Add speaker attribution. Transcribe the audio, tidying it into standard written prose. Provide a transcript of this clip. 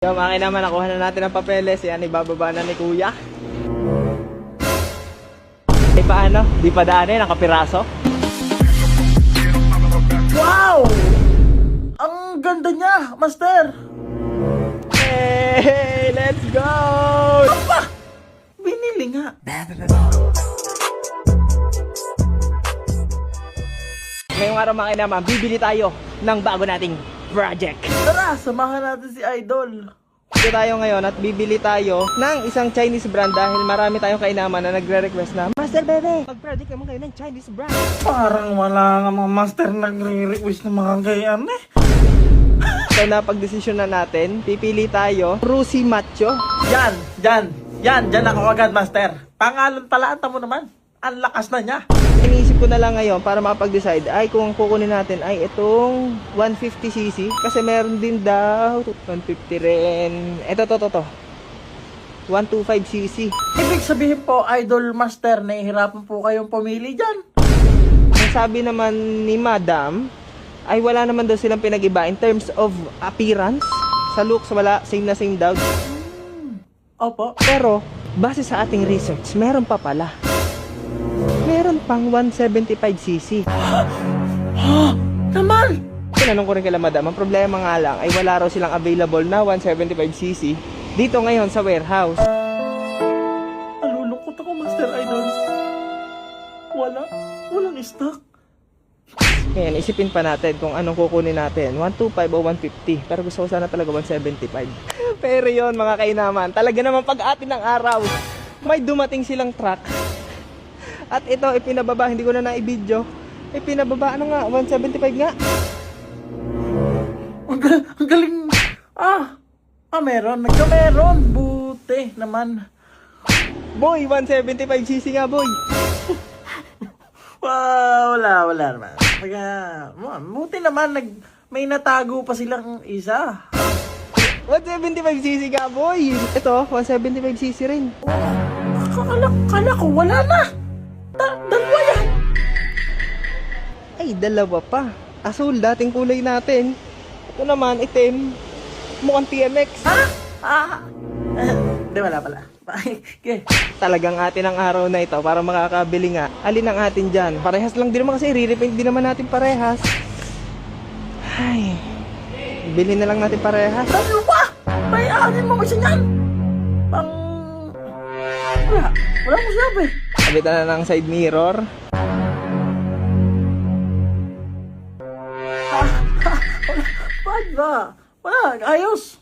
Speaker 1: Yung akin naman, nakuha na natin ang papeles. Yan, ibababa na ni Kuya. Eh paano? Di pa daanin, nakapiraso?
Speaker 2: Wow! Ang ganda niya, Master!
Speaker 1: Hey! Let's go!
Speaker 2: Apa! Binili nga.
Speaker 1: Ngayong araw mga naman, bibili tayo ng bago nating project.
Speaker 2: Tara, samahan natin si Idol.
Speaker 1: Dito tayo ngayon at bibili tayo ng isang Chinese brand dahil marami tayong kainaman na nagre-request na, Master Bebe, mag-project naman kayo ng Chinese brand.
Speaker 2: Parang wala nga mga Master nagre-request ng mga gayaan eh.
Speaker 1: So napag-desisyon na natin, pipili tayo, Rusi Macho.
Speaker 2: Yan ako agad, Master. Pangalan pala, anta mo naman. Ang lakas na niya.
Speaker 1: Iniisip ko na lang ngayon para makapag-decide ay kung kukunin natin ay itong 150cc kasi meron din daw 150 rin. Ito to 125cc.
Speaker 2: Ibig sabihin po, Idol Master, nahihirapan po kayong pumili dyan.
Speaker 1: Ang sabi naman ni Madam ay wala naman daw silang pinag-iba in terms of appearance. Sa looks wala, same na same daw.
Speaker 2: Opo.
Speaker 1: Pero base sa ating research, meron pa pala. Meron pang 175cc.
Speaker 2: Naman!
Speaker 1: Tinanong ko rin kay Madam, ang problema nga lang ay wala raw silang available na 175cc dito ngayon sa warehouse.
Speaker 2: Nalulungkot ako, Master Idol. Walang stock.
Speaker 1: Ngayon, isipin pa natin kung anong kukunin natin, 125 o 150. Pero gusto ko sana talaga 175. Pero yon mga kainaman, talaga naman pag-atin ng araw, may dumating silang truck. At ito, ipinababa, hindi ko na na-i-video. Ipinababa, ano nga, 175 nga.
Speaker 2: Ang galing. Meron. Meron. Buti naman.
Speaker 1: Boy, 175cc nga, boy.
Speaker 2: Wow, wala naman. Buti naman, may natago pa silang isa.
Speaker 1: 175cc nga, boy. Ito, 175cc rin.
Speaker 2: Kala ko, wala na. Dalawa yan.
Speaker 1: Ay, dalawa pa. Asul, dating kulay natin. Ito naman, itim. Mukhang TMX.
Speaker 2: Di wala pala. Okay.
Speaker 1: Talagang atin ang araw na ito para makakabili nga. Alin ang atin dyan? Parehas lang din naman kasi re-repaint din naman natin parehas. Ay, bilhin na lang natin parehas.
Speaker 2: Dalawa! May anin mo kasi yan. Wala mo sabi.
Speaker 1: Kabitan na ng side mirror.
Speaker 2: Wala. Ayos.